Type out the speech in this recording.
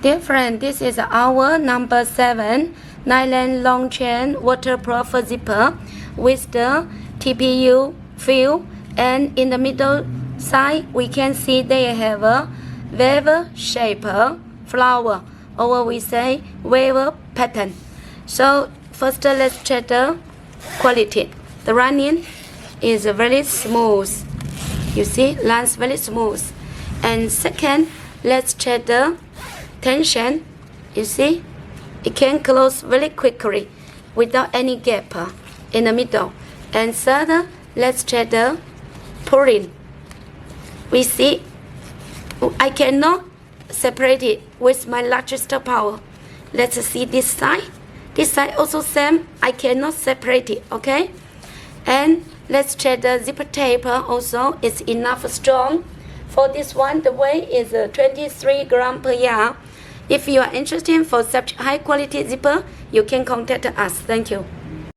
Dear friend, this is our number 7 nylon long chain waterproof zipper with the TPU fill, and in the middle side we can see they have a wave shape flower, or we say wave pattern. So first let's check the quality. The running is very smooth. You see, runs very smooth. And second, let's check the tension. You see, it can close very quickly without any gap in the middle. And third, let's check the pulling. We see I cannot separate it with my largest power. Let's see this side. This side also same. I cannot separate it. Okay. And let's check the zipper tape also. It's enough strong. For this one, the weight is 23 grams per yard. If you are interested for such high quality zipper, you can contact us. Thank you.